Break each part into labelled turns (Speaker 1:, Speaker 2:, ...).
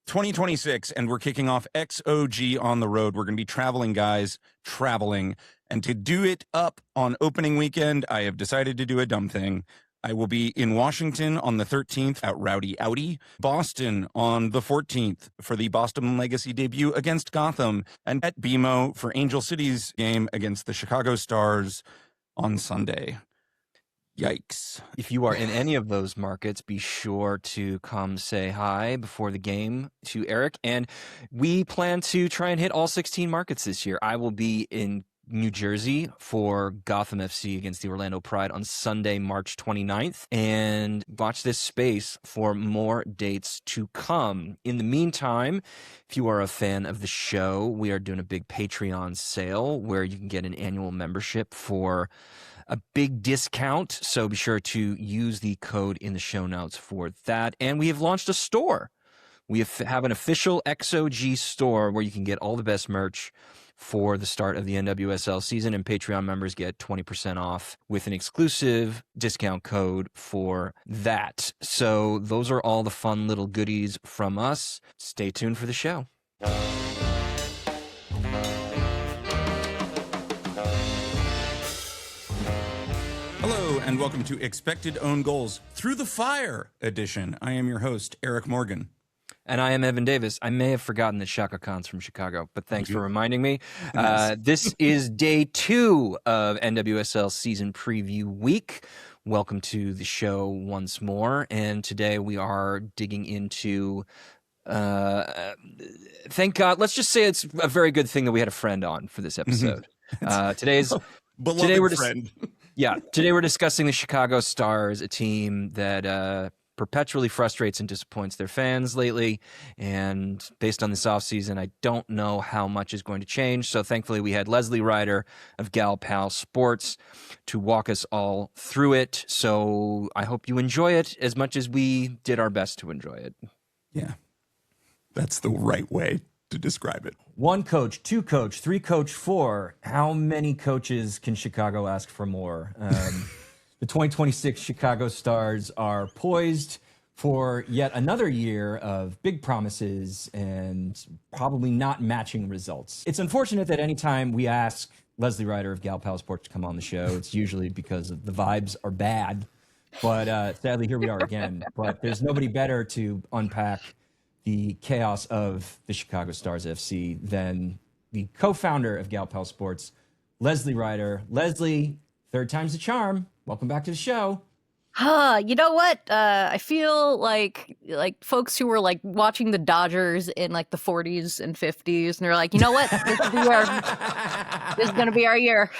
Speaker 1: 2026, and we're kicking off XOG on the road. We're going to be traveling, guys, traveling. And to do it up on opening weekend, I have decided to do a dumb thing. I will be in Washington on the 13th at Rowdy Audi, Boston on the 14th for the Boston Legacy debut against Gotham, and at BMO for Angel City's game against the Chicago Stars on Sunday. Yikes.
Speaker 2: If you are in any of those markets, be sure to come say hi before the game to Eric. And we plan to try and hit all 16 markets this year. I will be in New Jersey for Gotham FC against the Orlando Pride on Sunday, March 29th. And watch this space for more dates to come. In the meantime, if you are a fan of the show, we are doing a big Patreon sale where you can get an annual membership for a big discount, so be sure to use the code in the show notes for that. And we have launched a store. We have an official XOG store where you can get all the best merch for the start of the NWSL season, and Patreon members get 20% off with an exclusive discount code for that. So those are all the fun little goodies from us. Stay tuned for the show.
Speaker 1: Hello, and welcome to Expected Own Goals Through the Fire edition. I am your host, Eric Morgan.
Speaker 2: And I am Evan Davis. I may have forgotten that Shaka Khan's from Chicago, but thanks for reminding me.
Speaker 1: Yes.
Speaker 2: This is day 2 of NWSL season preview week. Welcome to the show once more. And today we are digging into, thank God, let's just say it's a very good thing that we had a friend on for this episode. Today we're discussing the Chicago Stars, a team that perpetually frustrates and disappoints their fans lately. And based on this offseason, I don't know how much is going to change. So thankfully, we had Lesley Ryder of Gal Pal Sports to walk us all through it. So I hope you enjoy it as much as we did our best to enjoy it.
Speaker 1: Yeah, that's the right way to describe it.
Speaker 3: 1 coach, 2 coach, 3 coach, 4. How many coaches can Chicago ask for more? The 2026 Chicago Stars are poised for yet another year of big promises and probably not matching results. It's unfortunate that anytime we ask Lesley Ryder of Gal Pal Sports to come on the show, it's usually because the vibes are bad. But sadly, here we are again. But there's nobody better to unpack the chaos of the Chicago Stars FC than the co-founder of Gal Pal Sports, Lesley Ryder. Lesley, third time's the charm. Welcome back to the show.
Speaker 4: You know what? I feel like folks who were like watching the Dodgers in like the 40s and 50s, and they're like, you know what? This is gonna be our year.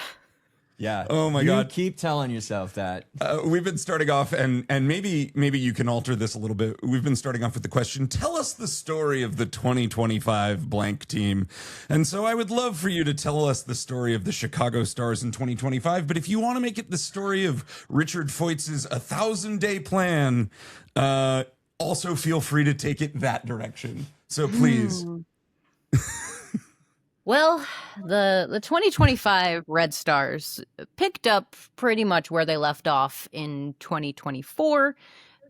Speaker 3: Yeah.
Speaker 1: Oh my God.
Speaker 3: Keep telling yourself that.
Speaker 1: We've been starting off, and maybe you can alter this a little bit. We've been starting off with the question, tell us the story of the 2025 blank team. And so I would love for you to tell us the story of the Chicago Stars in 2025. But if you want to make it the story of Richard Feutz's 1,000-day plan, also feel free to take it that direction. So please.
Speaker 4: Well, the 2025 Red Stars picked up pretty much where they left off in 2024.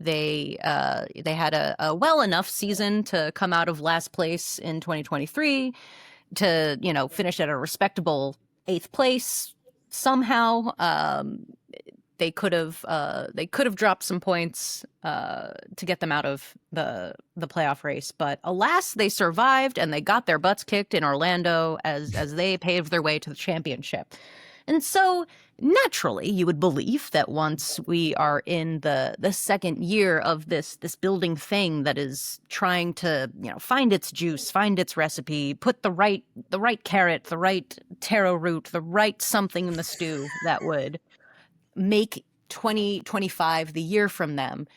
Speaker 4: They had a well enough season to come out of last place in 2023 to finish at a respectable 8th place somehow. They could have dropped some points to get them out of the playoff race, but alas, they survived and they got their butts kicked in Orlando as they paved their way to the championship. And so naturally, you would believe that once we are in the second year of this building thing that is trying to find its juice, find its recipe, put the right carrot, the right taro root, the right something in the stew that would make 2025 the year from them.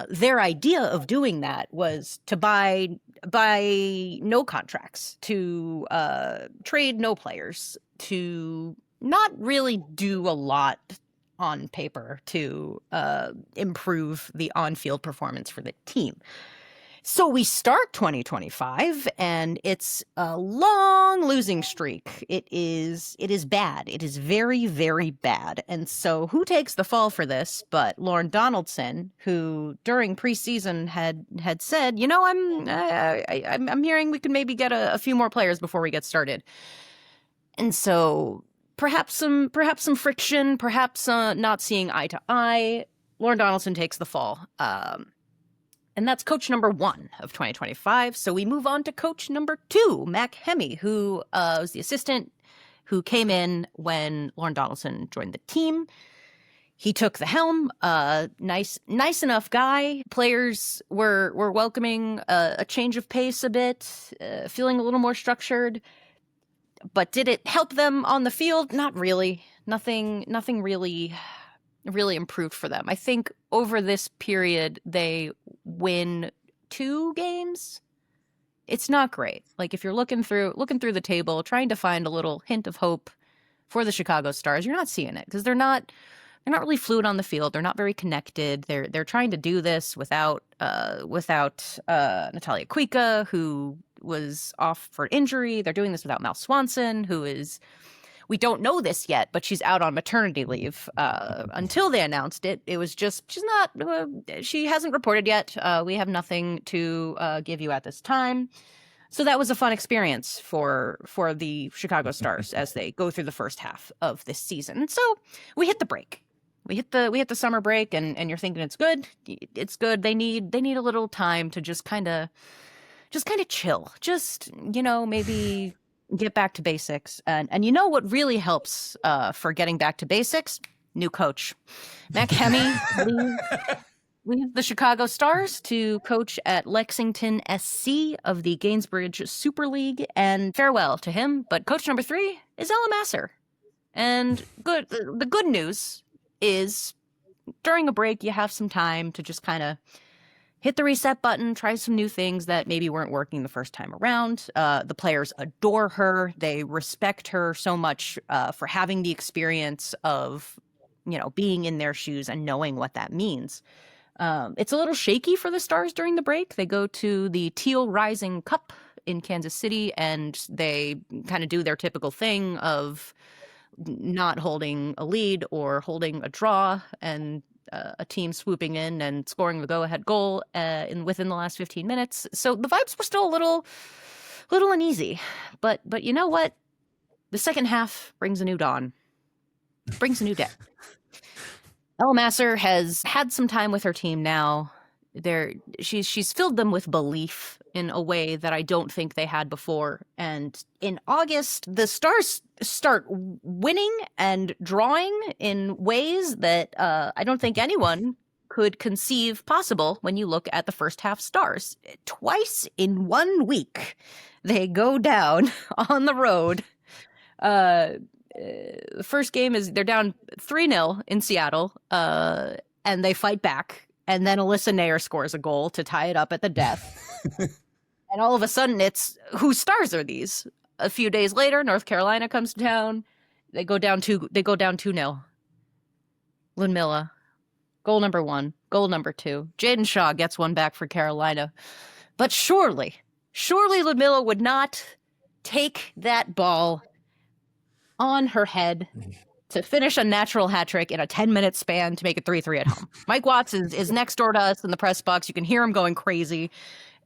Speaker 4: Their idea of doing that was to buy no contracts, to trade no players, to not really do a lot on paper to improve the on-field performance for the team. So we start 2025, and it's a long losing streak. It is bad. It is very, very bad. And so who takes the fall for this but Lauren Donaldson, who during preseason had said, you know, I'm hearing we could maybe get a few more players before we get started. And so perhaps some friction, perhaps not seeing eye to eye. Lauren Donaldson takes the fall. And that's coach number 1 of 2025. So we move on to coach number 2, Mac Hemi, who was the assistant who came in when Lauren Donaldson joined the team. He took the helm. Nice enough guy. Players were welcoming a change of pace a bit, feeling a little more structured. But did it help them on the field? Not really. Nothing really improved for them. I think over this period they win 2 games. It's not great. Like if you're looking through the table, trying to find a little hint of hope for the Chicago Stars, you're not seeing it because they're not really fluid on the field. They're not very connected. They're trying to do this without Natalia Kuika, who was off for injury. They're doing this without Mal Swanson, who is, we don't know this yet, but she's out on maternity leave. Until they announced it, it was just, she hasn't reported yet. We have nothing to give you at this time. So that was a fun experience for the Chicago Stars as they go through the first half of this season. And so we hit the break. We hit the summer break, and you're thinking it's good. It's good. They need a little time to just kind of chill. Just, maybe get back to basics. And you know what really helps for getting back to basics? New coach. Mac Hemi leaves the Chicago Stars to coach at Lexington SC of the Gainsbridge Super League, and farewell to him. But coach number 3 is Ella Masser. And the good news is during a break, you have some time to just kind of hit the reset button, try some new things that maybe weren't working the first time around. The players adore her. They respect her so much for having the experience of, being in their shoes and knowing what that means. It's a little shaky for the Stars during the break. They go to the Teal Rising Cup in Kansas City, and they kind of do their typical thing of not holding a lead or holding a draw, and a team swooping in and scoring the go-ahead goal within the last 15 minutes. So the vibes were still a little uneasy. But you know what? The second half brings a new dawn. Brings a new day. Ella Masser has had some time with her team now. She's filled them with belief in a way that I don't think they had before. And in August, the Stars start winning and drawing in ways that I don't think anyone could conceive possible when you look at the first half Stars. Twice in 1 week, they go down on the road. The first game is they're down 3-0 in Seattle, and they fight back. And then Alyssa Nair scores a goal to tie it up at the death. And all of a sudden, it's whose Stars are these? A few days later, North Carolina comes to town. They go down 2-0. Ludmila, goal number 1, goal number 2. Jaden Shaw gets one back for Carolina. But surely Ludmila would not take that ball on her head to finish a natural hat trick in a 10-minute span to make it 3-3 at home. Mike Watts is next door to us in the press box. You can hear him going crazy.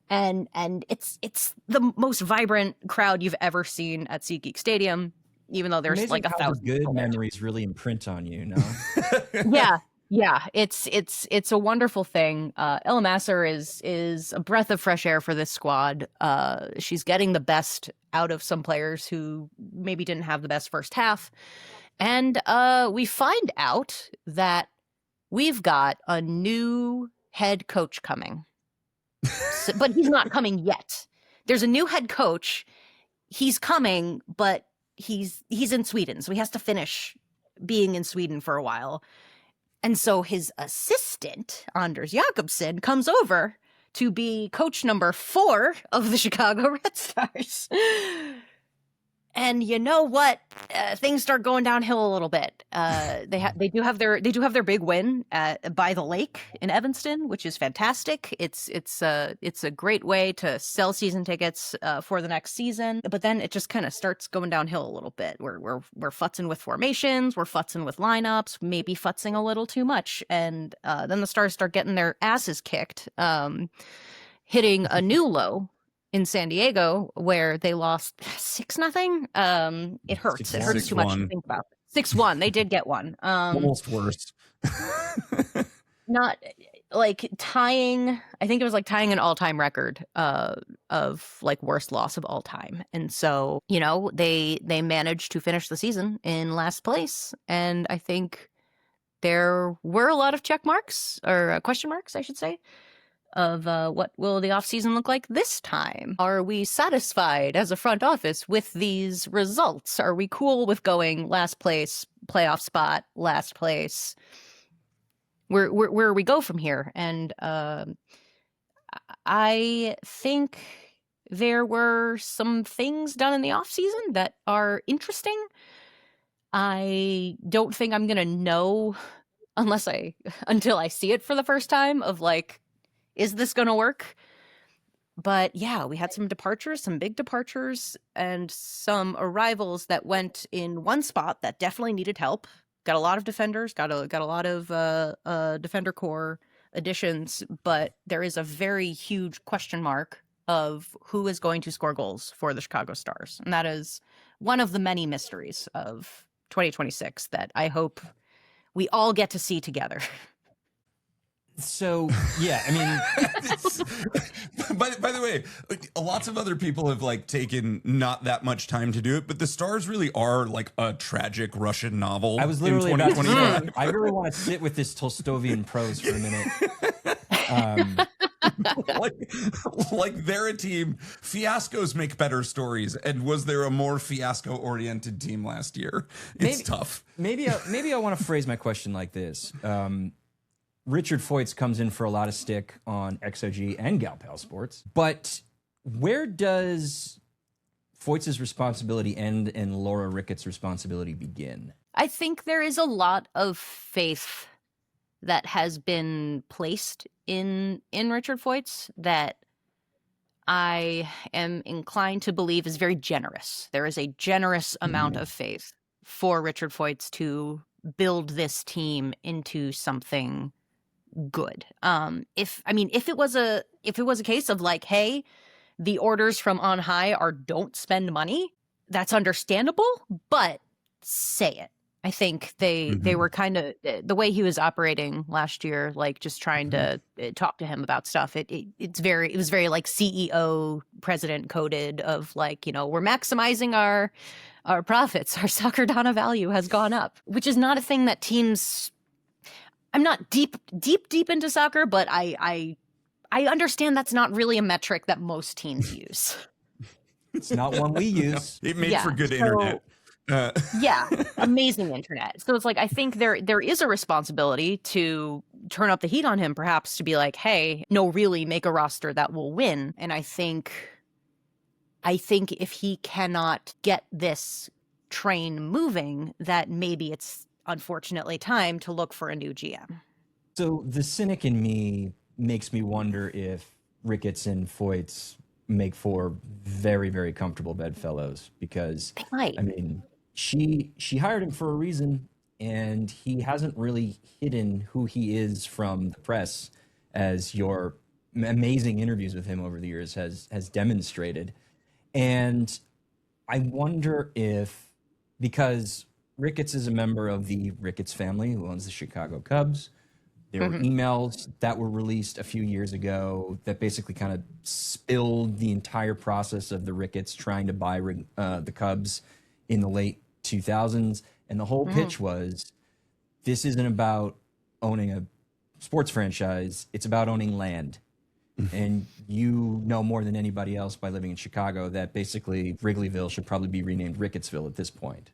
Speaker 4: And it's the most vibrant crowd you've ever seen at SeatGeek Stadium, even though there's
Speaker 3: Amazing
Speaker 4: like 1,000
Speaker 3: good
Speaker 4: people there.
Speaker 3: memories really imprint on you, no?
Speaker 4: Yeah, it's a wonderful thing. Ella Masser is a breath of fresh air for this squad. She's getting the best out of some players who maybe didn't have the best first half. And we find out that we've got a new head coach coming. But he's not coming yet. There's a new head coach. He's coming, but he's in Sweden, so he has to finish being in Sweden for a while. And so his assistant, Anders Jakobsen, comes over to be coach number 4 of the Chicago Red Stars. And you know what? Things start going downhill a little bit. They do have their big win by the lake in Evanston, which is fantastic. It's a great way to sell season tickets for the next season. But then it just kind of starts going downhill a little bit. We're futzing with formations, we're futzing with lineups, maybe futzing a little too much, and then the Stars start getting their asses kicked, hitting a new low in San Diego, where they lost 6-0. It hurts. It hurts too much to think about. 6-1. They did get one.
Speaker 1: Almost worse.
Speaker 4: Not like tying. I think it was like tying an all-time record of like worst loss of all time. And so, they managed to finish the season in last place. And I think there were a lot of check marks, or question marks, I should say, of what will the offseason look like this time? Are we satisfied as a front office with these results? Are we cool with going last place, playoff spot, last place? Where we go from here? And I think there were some things done in the offseason that are interesting. I don't think I'm gonna know until I see it for the first time, of like, is this going to work? But yeah, we had some departures, some big departures, and some arrivals that went in one spot that definitely needed help. Got a lot of defenders, got a lot of defender core additions, but there is a very huge question mark of who is going to score goals for the Chicago Stars. And that is one of the many mysteries of 2026 that I hope we all get to see together.
Speaker 3: So, yeah, I mean,
Speaker 1: by the way, lots of other people have like taken not that much time to do it, but the Stars really are like a tragic Russian novel.
Speaker 3: I was literally about to say,
Speaker 1: 2025.
Speaker 3: I really want to sit with this Tolstovian prose for a minute.
Speaker 1: Like they're a team. Fiascos make better stories. And was there a more fiasco-oriented team last year? It's tough.
Speaker 3: Maybe I want to phrase my question like this. Richard Feuz comes in for a lot of stick on XOG and Galpal Sports, but where does Feuz's responsibility end and Laura Ricketts' responsibility begin?
Speaker 4: I think there is a lot of faith that has been placed in Richard Feuz that I am inclined to believe is very generous. There is a generous amount of faith for Richard Feuz to build this team into something good. If it was a case of like, hey, the orders from on high are don't spend money, that's understandable, but say it. I think they were kind of the way he was operating last year, like just trying to talk to him about stuff. It was very like CEO president coded of like, we're maximizing our profits. Our soccer data value has gone up, which is not a thing that teams. I'm not deep into soccer, but I understand that's not really a metric that most teams use.
Speaker 3: It's not one we use.
Speaker 1: It made for good internet.
Speaker 4: Yeah, amazing internet. So it's like, I think there is a responsibility to turn up the heat on him, perhaps to be like, hey, no, really make a roster that will win. And I think if he cannot get this train moving, that maybe it's unfortunately time to look for a new GM.
Speaker 3: So the cynic in me makes me wonder if Ricketts and Feuz make for very, very comfortable bedfellows, because
Speaker 4: They might.
Speaker 3: I mean, she hired him for a reason, and he hasn't really hidden who he is from the press, as your amazing interviews with him over the years has demonstrated. And I wonder if, because Ricketts is a member of the Ricketts family who owns the Chicago Cubs, there were emails that were released a few years ago that basically kind of spilled the entire process of the Ricketts trying to buy the Cubs in the late 2000s. And the whole pitch was, this isn't about owning a sports franchise, it's about owning land. And you know more than anybody else by living in Chicago that basically Wrigleyville should probably be renamed Rickettsville at this point.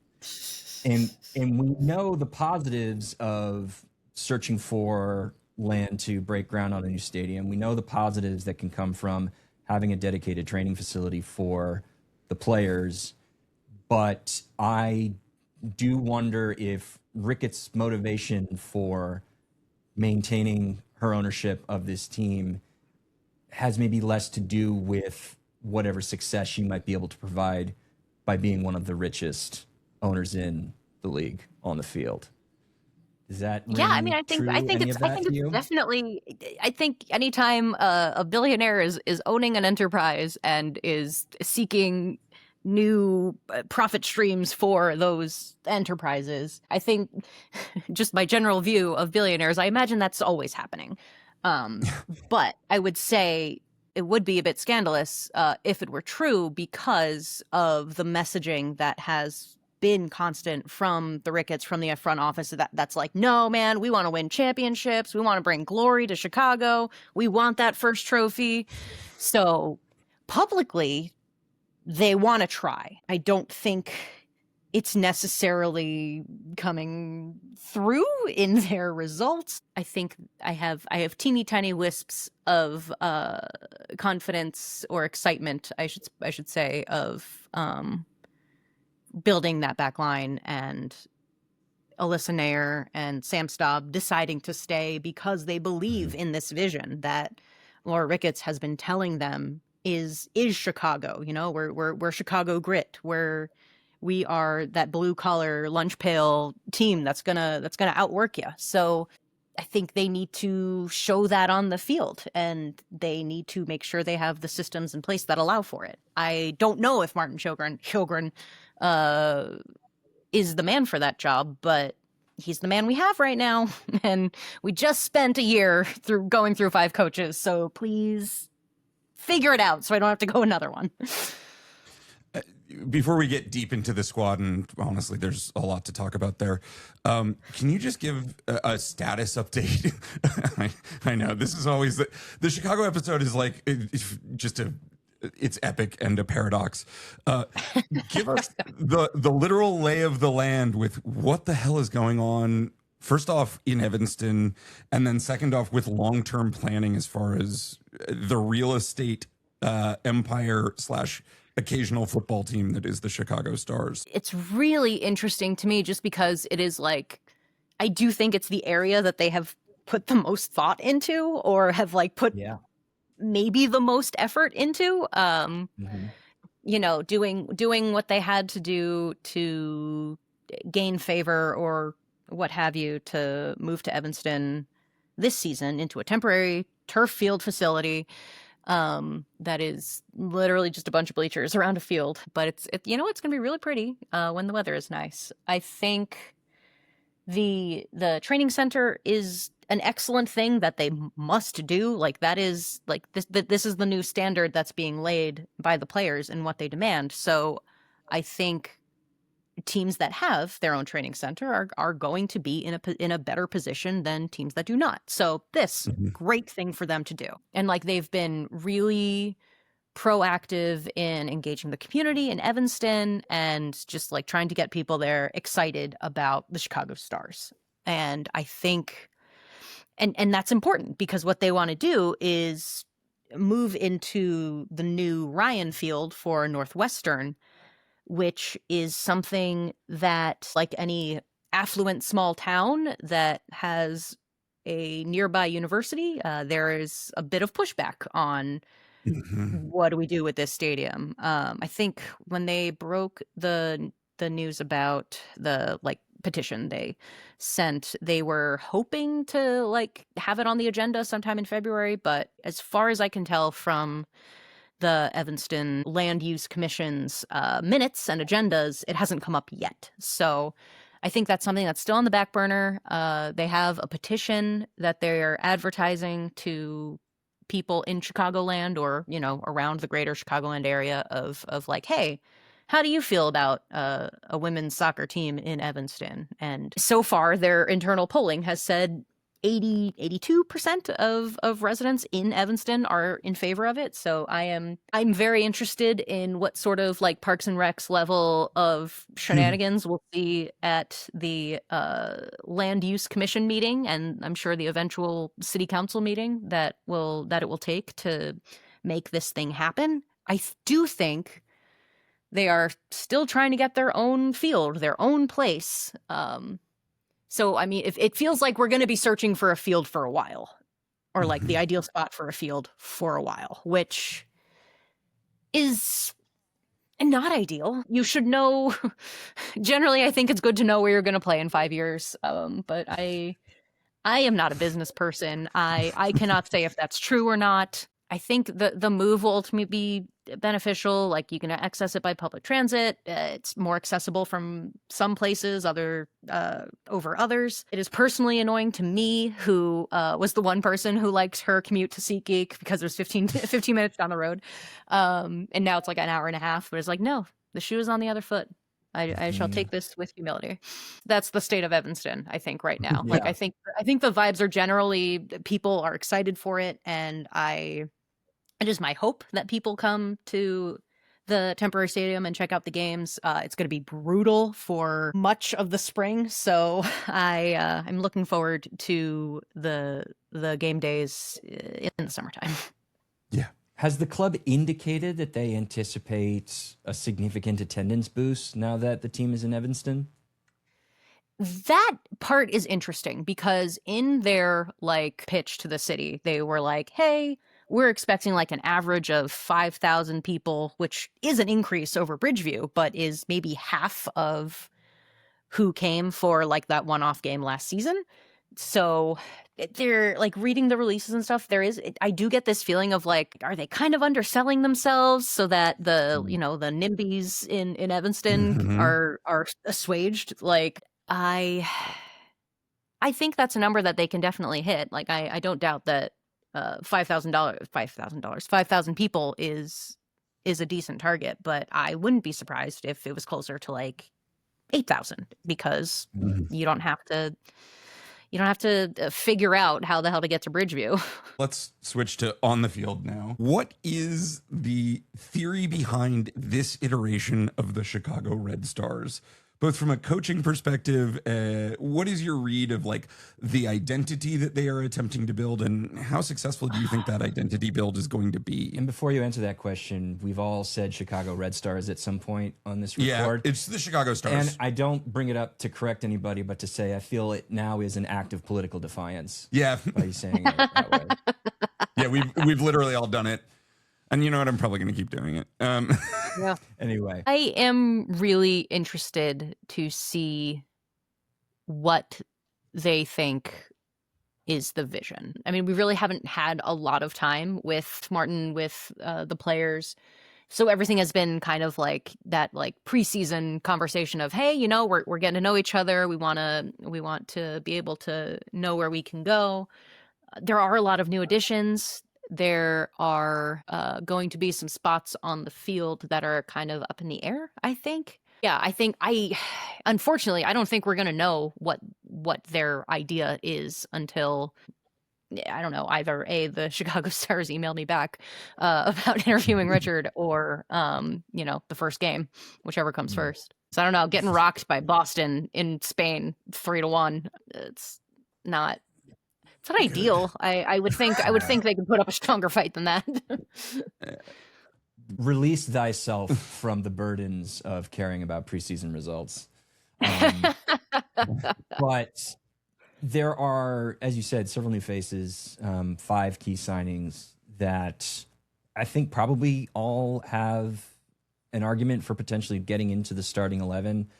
Speaker 3: And we know the positives of searching for land to break ground on a new stadium. We know the positives that can come from having a dedicated training facility for the players. but I do wonder if Ricketts' motivation for maintaining her ownership of this team has maybe less to do with whatever success she might be able to provide by being one of the richest owners in the league on the field. Is that
Speaker 4: Yeah, I mean,
Speaker 3: ring true? Any of that to you?
Speaker 4: definitely. I think anytime a billionaire is owning an enterprise and is seeking new profit streams for those enterprises, I think just my general view of billionaires, I imagine that's always happening. But I would say it would be a bit scandalous if it were true because of the messaging that has been constant from the Ricketts, from the front office, that's like, no, man, we want to win championships. We want to bring glory to Chicago. We want that first trophy. So publicly, they want to try. I don't think it's necessarily coming through in their results. I think I have teeny tiny wisps of confidence or excitement, I should say, of building that back line and Alyssa Nair and Sam Staub deciding to stay because they believe in this vision that Laura Ricketts has been telling them is Chicago. You know, we're Chicago grit. We are that blue collar lunch pail team that's gonna outwork you. So I think they need to show that on the field, and they need to make sure they have the systems in place that allow for it. I don't know if Martin Sjogren is the man for that job, but he's the man we have right now. And we just spent a year going through 5 coaches. So please figure it out so I don't have to go another one.
Speaker 1: Before we get deep into the squad, and honestly, there's a lot to talk about there, can you just give a status update? I know this is always the Chicago episode is like it's epic and a paradox. Give us the literal lay of the land with what the hell is going on. First off, in Evanston, and then second off, with long-term planning as far as the real estate empire / occasional football team that is the Chicago Stars.
Speaker 4: It's really interesting to me just because it is like, I do think it's the area that they have put the most thought into, or have like put maybe the most effort into. You know, doing what they had to do to gain favor or what have you to move to Evanston this season into a temporary turf field facility that is literally just a bunch of bleachers around a field. But it's you know, it's gonna be really pretty when the weather is nice. I think the training center is an excellent thing that they must do. Like, that is like this is the new standard that's being laid by the players and what they demand. So I think teams that have their own training center are going to be in a better position than teams that do not. So this great thing for them to do. And like, they've been really proactive in engaging the community in Evanston and just like trying to get people there excited about the Chicago Stars. And I think and that's important because what they want to do is move into the new Ryan Field for Northwestern, which is something that, like any affluent small town that has a nearby university, there is a bit of pushback on what do we do with this stadium. I think when they broke the news about the petition they sent, they were hoping to have it on the agenda sometime in February, but as far as I can tell from the Evanston Land Use Commission's minutes and agendas, it hasn't come up yet. So I think that's something that's still on the back burner. They have a petition that they're advertising to people in Chicagoland or, around the greater Chicagoland area of like, hey, how do you feel about a women's soccer team in Evanston? And so far, their internal polling has said 82% of residents in Evanston are in favor of it. So I'm very interested in what sort of Parks and Recs level of shenanigans we'll see at the Land Use Commission meeting, and I'm sure the eventual City Council meeting that it will take to make this thing happen. I do think they are still trying to get their own field, their own place. So, I mean, if it feels like we're going to be searching for a field for a while, or like the ideal spot for a field for a while, which is not ideal. You should know. Generally, I think it's good to know where you're going to play in 5 years. But I am not a business person. I cannot say if that's true or not. I think the move will ultimately be beneficial. Like, you can access it by public transit. It's more accessible from some places over others. It is personally annoying to me, who was the one person who liked her commute to SeatGeek because it was 15 minutes down the road. And now it's like an hour and a half. But it's like, no, the shoe is on the other foot. I shall take this with humility. That's the state of Evanston, I think, right now.
Speaker 3: Yeah.
Speaker 4: Like, I think the vibes are generally, people are excited for it, and it is my hope that people come to the temporary stadium and check out the games. It's going to be brutal for much of the spring, so I'm looking forward to the game days in the summertime.
Speaker 1: Yeah.
Speaker 3: Has the club indicated that they anticipate a significant attendance boost now that the team is in Evanston?
Speaker 4: That part is interesting because in their pitch to the city, they were like, hey, we're expecting an average of 5,000 people, which is an increase over Bridgeview, but is maybe half of who came for that one-off game last season. So they're reading the releases and stuff. I do get this feeling of are they kind of underselling themselves so that the the NIMBYs in Evanston are assuaged? I think that's a number that they can definitely hit. I don't doubt that $5,000 people is a decent target, but I wouldn't be surprised if it was closer to 8,000 because you don't have to figure out how the hell to get to Bridgeview.
Speaker 1: Let's switch to on the field now. What is the theory behind this iteration of the Chicago Red Stars? Both from a coaching perspective, what is your read of the identity that they are attempting to build, and how successful do you think that identity build is going to be?
Speaker 3: And before you answer that question, we've all said Chicago Red Stars at some point on this record.
Speaker 1: Yeah, it's the Chicago Stars.
Speaker 3: And I don't bring it up to correct anybody, but to say I feel it now is an act of political defiance.
Speaker 1: Yeah.
Speaker 3: By saying it that way.
Speaker 1: Yeah, we've literally all done it. And you know what? I'm probably going to keep doing it.
Speaker 4: Yeah.
Speaker 3: Anyway.
Speaker 4: I am really interested to see what they think is the vision. I mean, we really haven't had a lot of time with Martin, with the players. So everything has been kind of that preseason conversation of, hey, we're getting to know each other. We want to be able to know where we can go. There are a lot of new additions. There are going to be some spots on the field that are kind of up in the air, I think. Yeah, unfortunately, I don't think we're going to know what their idea is until, I don't know, either the Chicago Stars emailed me back about interviewing Richard or, the first game, whichever comes first. So I don't know, getting rocked by Boston in Spain 3-1. It's not ideal. I would think they could put up a stronger fight than that.
Speaker 3: Release thyself from the burdens of caring about preseason results. But there are, as you said, several new faces, 5 key signings that I think probably all have an argument for potentially getting into the starting 11.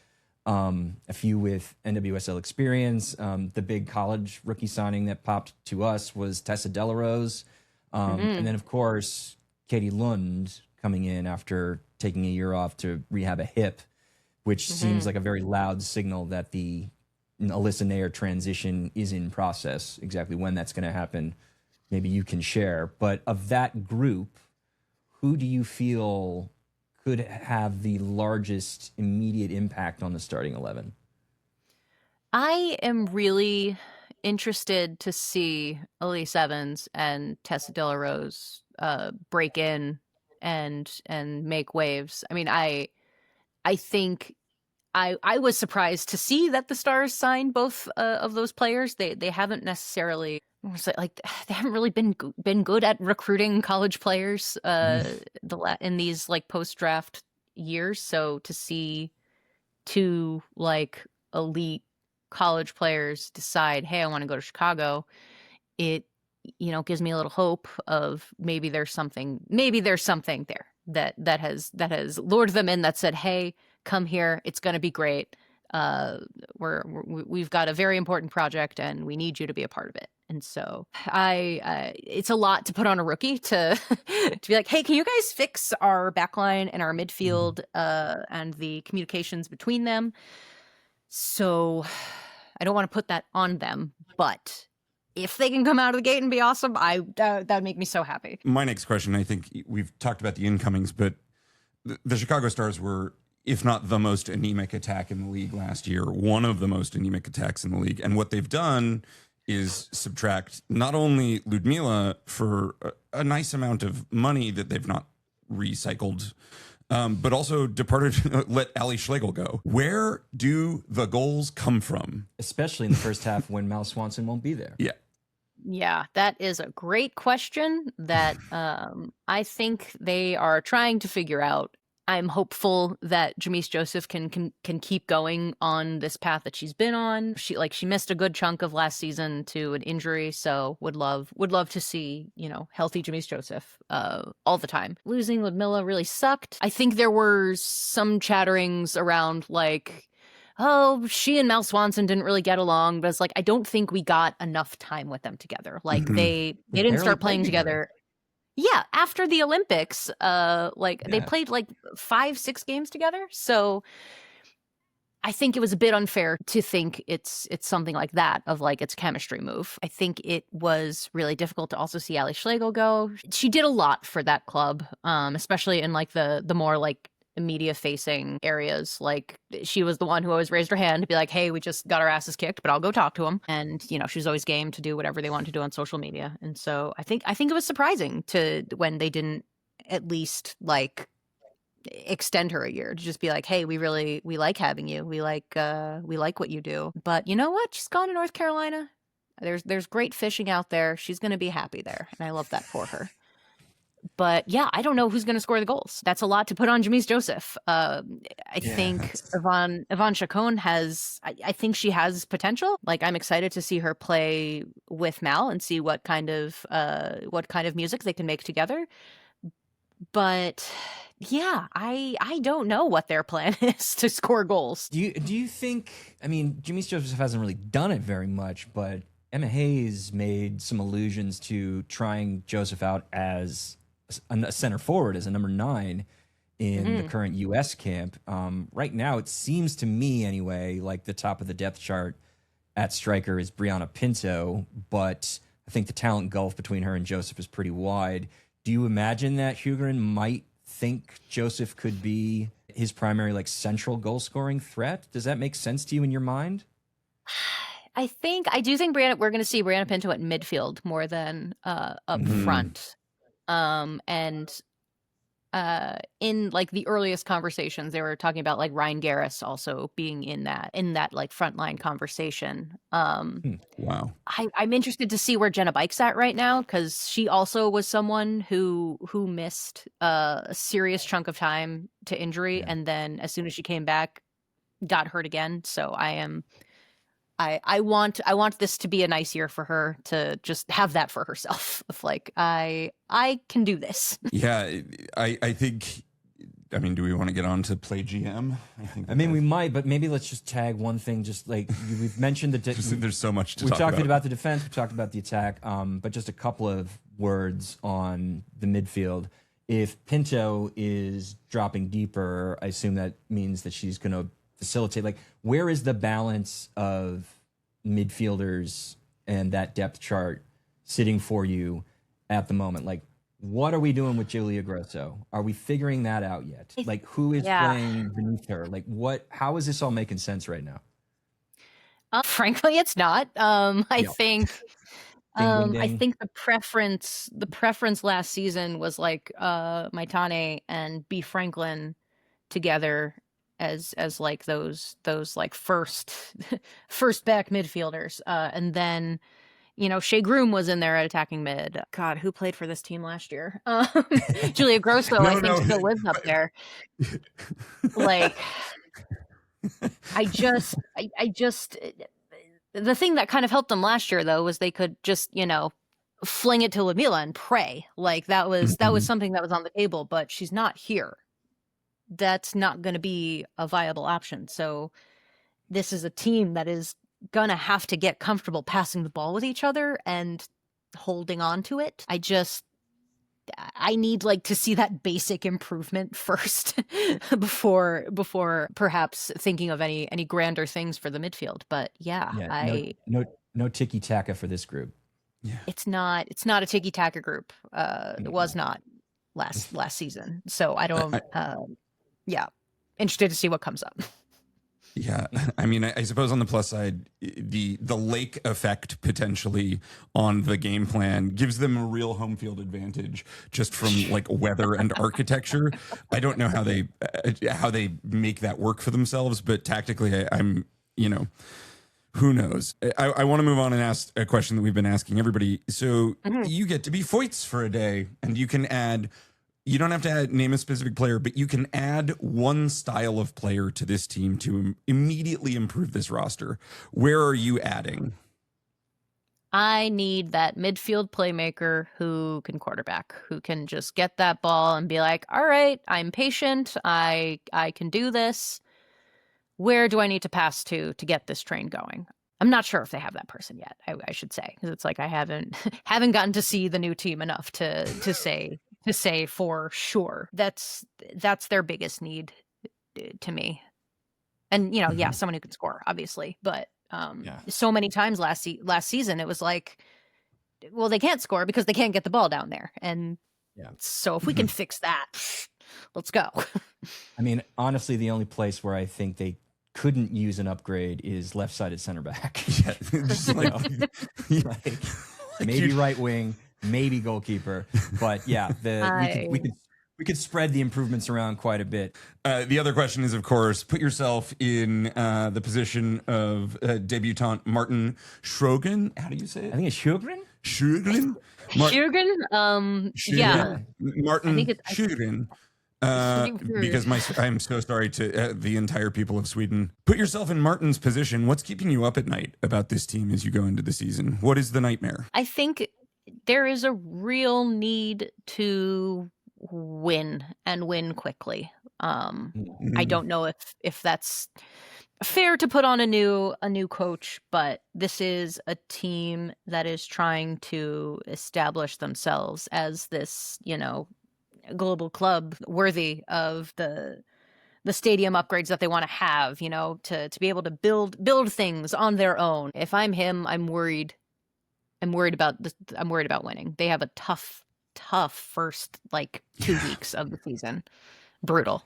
Speaker 3: A few with NWSL experience. The big college rookie signing that popped to us was Tessa Delarose. And then, of course, Katie Lund coming in after taking a year off to rehab a hip, which seems like a very loud signal that the Alyssa Nair transition is in process. Exactly when that's going to happen, maybe you can share. But of that group, who do you feel could have the largest immediate impact on the starting 11?
Speaker 4: I am really interested to see Elise Evans and Tessa Delarose break in and make waves. I mean, I think I was surprised to see that the Stars signed both of those players. They haven't necessarily, they haven't really been good at recruiting college players in these post-draft years. So to see two like elite college players decide, hey, I want to go to Chicago, it gives me a little hope of maybe there's something there that has lured them in, that said, hey, come here, it's going to be great. We've got a very important project and we need you to be a part of it. And so it's a lot to put on a rookie to to be like, hey, can you guys fix our backline and our midfield and the communications between them? So I don't want to put that on them, but if they can come out of the gate and be awesome, that would make me so happy.
Speaker 1: My next question, I think we've talked about the incomings, but the Chicago Stars were, if not the most anemic attack in the league last year, one of the most anemic attacks in the league. And what they've done is subtract not only Ludmila for a nice amount of money that they've not recycled, but also departed, let Ali Schlegel go. Where do the goals come from?
Speaker 3: Especially in the first half when Mal Swanson won't be there.
Speaker 1: Yeah.
Speaker 4: Yeah, that is a great question that I think they are trying to figure out. I'm hopeful that Jamise Joseph can keep going on this path that she's been on. She missed a good chunk of last season to an injury, so would love to see, healthy Jamise Joseph all the time. Losing Ludmila really sucked. I think there were some chatterings around like, oh, she and Mel Swanson didn't really get along, but it's like, I don't think we got enough time with them together. Like they didn't start playing together. Yeah, after the Olympics, they played like 5-6 games together. So I think it was a bit unfair to think it's something like that, of like it's chemistry move. I think it was really difficult to also see Ali Schlegel go. She did a lot for that club, especially in like the more like media facing areas. Like she was the one who always raised her hand to be like, hey, we just got our asses kicked, but I'll go talk to them. And she was always game to do whatever they wanted to do on social media. And so I think it was surprising to when they didn't at least like extend her a year, to just be like, hey, we like having you, we like what you do, but you know what, she's gone to North Carolina. There's great fishing out there, she's gonna be happy there, and I love that for her. But yeah, I don't know who's going to score the goals. That's a lot to put on Jamise Joseph. I think Yvonne Chacon has, I think she has potential. Like, I'm excited to see her play with Mal and see what kind of music they can make together. But yeah, I don't know what their plan is to score goals.
Speaker 3: Do you think, I mean, Jamise Joseph hasn't really done it very much, but Emma Hayes made some allusions to trying Joseph out as a center forward, as a number 9 in the current U.S. camp. Right now, it seems to me anyway, like the top of the depth chart at striker is Brianna Pinto, but I think the talent gulf between her and Joseph is pretty wide. Do you imagine that Hugren might think Joseph could be his primary like central goal scoring threat? Does that make sense to you in your mind?
Speaker 4: I do think we're going to see Brianna Pinto at midfield more than up front. And in like the earliest conversations, they were talking about like Ryan Garris also being in that like frontline conversation.
Speaker 1: Wow.
Speaker 4: I'm interested to see where Jenna Bike's at right now, because she also was someone who missed a serious chunk of time to injury, and then as soon as she came back, got hurt again. So I want this to be a nice year for her, to just have that for herself of like, I can do this. Yeah,
Speaker 1: I think, I mean, do we want to get on to play GM?
Speaker 3: I mean, we might, but maybe let's just tag one thing. Just like we've mentioned
Speaker 1: there's so much to talk about.
Speaker 3: We talked about the defense, we talked about the attack, but just a couple of words on the midfield. If Pinto is dropping deeper, I assume that means that she's going to facilitate. Like, where is the balance of midfielders and that depth chart sitting for you at the moment? Like, what are we doing with Julia Grosso? Are we figuring that out yet? Like, who is playing beneath her? Like, how is this all making sense right now?
Speaker 4: Frankly, it's not. I think
Speaker 3: Ding, ding, ding.
Speaker 4: I think the preference last season was like Maitane and B. Franklin together as like those like first back midfielders, and then Shea Groom was in there at attacking mid. God, who played for this team last year? Julia Grosso, I think, still lives up there. Like, I just, the thing that kind of helped them last year, though, was they could just, fling it to Ludmila and pray. Like, that was something that was on the table, but she's not here. That's not going to be a viable option. So this is a team that is going to have to get comfortable passing the ball with each other and holding on to it. I need to see that basic improvement first before perhaps thinking of any grander things for the midfield. But
Speaker 3: no tiki taka for this group.
Speaker 1: Yeah.
Speaker 4: It's not a tiki taka group. It was not last season. So I don't. Interested to see what comes up.
Speaker 1: Yeah, I mean, I suppose on the plus side, the lake effect potentially on the game plan gives them a real home field advantage just from weather and architecture. I don't know how they make that work for themselves, but tactically, I'm who knows? I want to move on and ask a question that we've been asking everybody. So you get to be Feuz for a day, and you can add. You don't have to name a specific player, but you can add one style of player to this team to immediately improve this roster. Where are you adding?
Speaker 4: I need that midfield playmaker who can quarterback, who can just get that ball and be like, all right, I'm patient. I can do this. Where do I need to pass to get this train going? I'm not sure if they have that person yet, I should say, because it's I haven't gotten to see the new team enough to say for sure. That's their biggest need to me. And someone who can score, obviously, but so many times last season it was well, they can't score because they can't get the ball down there. And so if we can fix that, let's go.
Speaker 3: I mean, honestly, the only place where I think they couldn't use an upgrade is left-sided center back. Yeah, just maybe right wing, maybe goalkeeper, but we could spread the improvements around quite a bit.
Speaker 1: The other question is, of course, put yourself in the position of debutant Martin Schrogen. How do you say it?
Speaker 3: I think it's Schrogen.
Speaker 1: Schrogen.
Speaker 4: Schrogen. Yeah.
Speaker 1: Martin Schrogen. Because I'm so sorry to the entire people of Sweden. Put yourself in Martin's position. What's keeping you up at night about this team as you go into the season? What is the nightmare?
Speaker 4: I think there is a real need to win and win quickly. I don't know if that's fair to put on a new coach, but this is a team that is trying to establish themselves as this, global club worthy of the stadium upgrades that they want to have, to be able to build things on their own. If I'm him, I'm worried about winning. They have a tough first 2 weeks of the season. Brutal.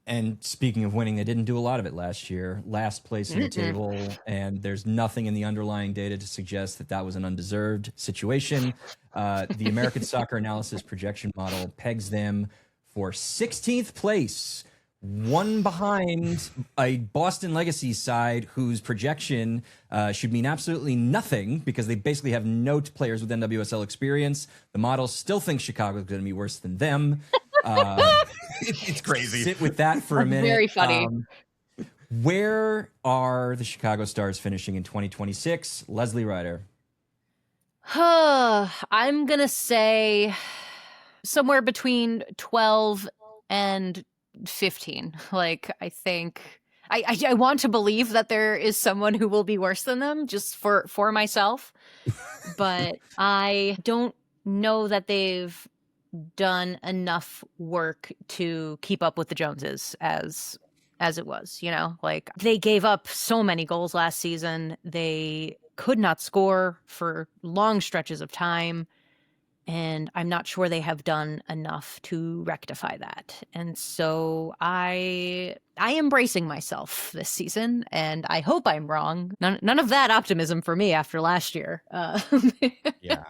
Speaker 3: And speaking of winning, they didn't do a lot of it last year. Last place in the table, and there's nothing in the underlying data to suggest that was an undeserved situation. The American Soccer Analysis projection model pegs them for 16th place, one behind a Boston Legacy side whose projection should mean absolutely nothing because they basically have no players with NWSL experience. The model still thinks Chicago's going to be worse than them.
Speaker 1: It's crazy.
Speaker 3: Sit with that for a minute.
Speaker 4: Very funny.
Speaker 3: Where are the Chicago Stars finishing in 2026? Lesley Ryder.
Speaker 4: I'm going to say somewhere between 12 and 15. I think I want to believe that there is someone who will be worse than them just for myself, but I don't know that they've done enough work to keep up with the Joneses as it was, they gave up so many goals last season. They could not score for long stretches of time. And I'm not sure they have done enough to rectify that. And so I am bracing myself this season, and I hope I'm wrong. None of that optimism for me after last year.
Speaker 3: Yeah.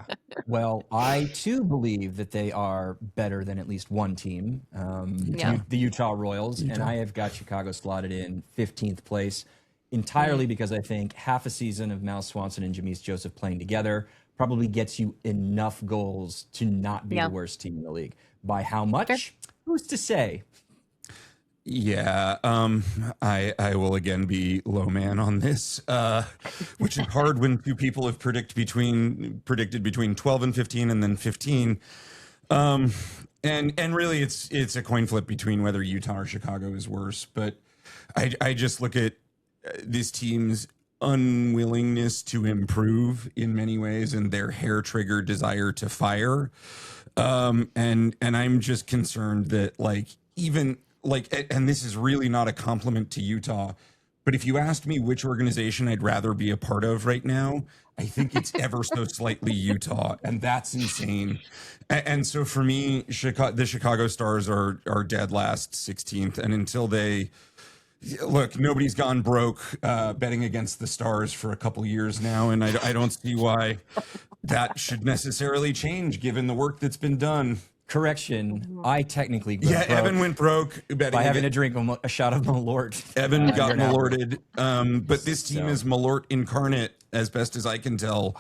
Speaker 3: Well, I too believe that they are better than at least one team, the Utah Royals, and I have got Chicago slotted in 15th place. entirely because I think half a season of Mal Swanson and Jamise Joseph playing together probably gets you enough goals to not be the worst team in the league. By how much?
Speaker 4: Sure.
Speaker 3: Who's to say?
Speaker 1: Yeah, I will again be low man on this, which is hard when two people have predicted between 12 and 15 and then 15. And really it's a coin flip between whether Utah or Chicago is worse. But I just look at this team's unwillingness to improve in many ways and their hair trigger desire to fire. And I'm just concerned that and this is really not a compliment to Utah, but if you asked me which organization I'd rather be a part of right now, I think it's ever so slightly Utah, and that's insane. And so for me, the Chicago Stars are dead last, 16th, and until they look, nobody's gone broke betting against the Stars for a couple years now, and I don't see why that should necessarily change given the work that's been done.
Speaker 3: Correction, I technically went broke
Speaker 1: Evan went broke
Speaker 3: by having to drink a shot of Malort.
Speaker 1: Evan got Malorted, but this team is Malort incarnate, as best as I can tell,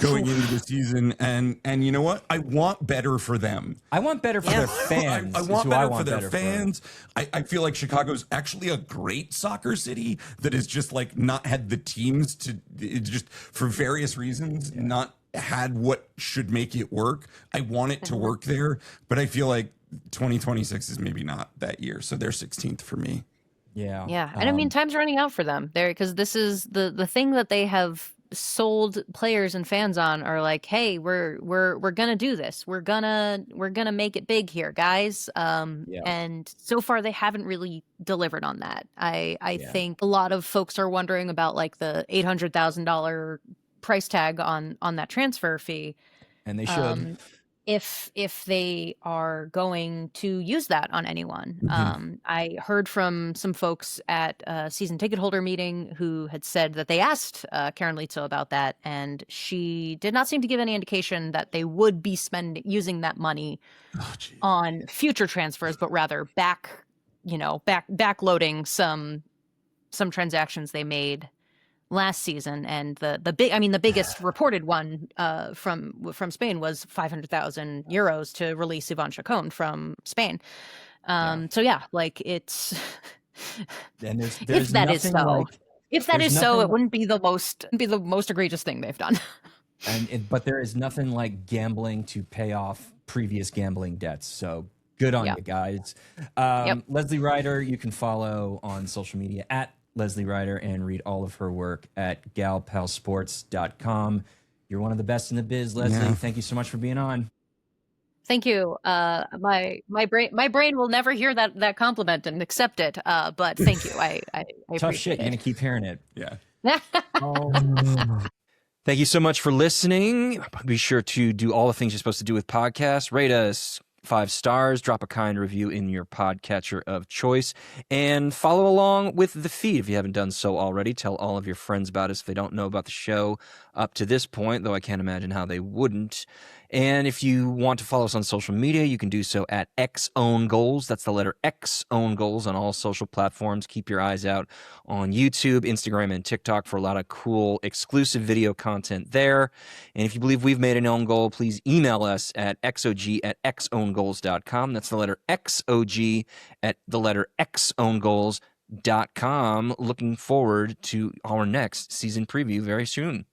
Speaker 1: going into the season. And you know what? I want better for them.
Speaker 3: I want better for their fans.
Speaker 1: I want better for their fans. I feel like Chicago's actually a great soccer city that has just not had the teams to just for various reasons not had what should make it work. I want it to work there, but I feel like 2026 is maybe not that year. So they're 16th for me.
Speaker 3: Yeah.
Speaker 4: Yeah. And I mean, time's running out for them there because this is the thing that they have sold players and fans on are like, hey, we're gonna do this. We're gonna make it big here, guys. And so far they haven't really delivered on that. I think a lot of folks are wondering about the $800,000 price tag on that transfer fee,
Speaker 3: and they should
Speaker 4: if they are going to use that on anyone. I heard from some folks at a season ticket holder meeting who had said that they asked Karen Lietzel about that, and she did not seem to give any indication that they would be using that money on future transfers, but rather backloading some transactions they made last season. And the biggest reported one from Spain was 500,000 euros to release Ivan Chacon from Spain. It's
Speaker 3: and there's
Speaker 4: if that is so, it wouldn't be the most egregious thing they've done.
Speaker 3: But there is nothing like gambling to pay off previous gambling debts. So good on you guys. Lesley Ryder, you can follow on social media at Lesley Ryder and read all of her work at galpalsports.com. You're one of the best in the biz, Lesley.
Speaker 1: Yeah.
Speaker 3: Thank you so much for being on.
Speaker 4: Thank you. My brain will never hear that compliment and accept it. But thank you. I
Speaker 3: Tough shit.
Speaker 4: appreciate
Speaker 3: You're
Speaker 4: it.
Speaker 3: gonna keep hearing it.
Speaker 1: Yeah.
Speaker 2: Thank you so much for listening. Be sure to do all the things you're supposed to do with podcasts. Rate us 5 stars, drop a kind review in your podcatcher of choice, and follow along with the feed if you haven't done so already. Tell all of your friends about us if they don't know about the show up to this point, though I can't imagine how they wouldn't. And if you want to follow us on social media, you can do so at XOwnGoals. That's the letter X, Own Goals, on all social platforms. Keep your eyes out on YouTube, Instagram, and TikTok for a lot of cool exclusive video content there. And if you believe we've made an own goal, please email us at xog@xowngoals.com. That's the letter XOG at the letter XOwnGoals.com. Looking forward to our next season preview very soon.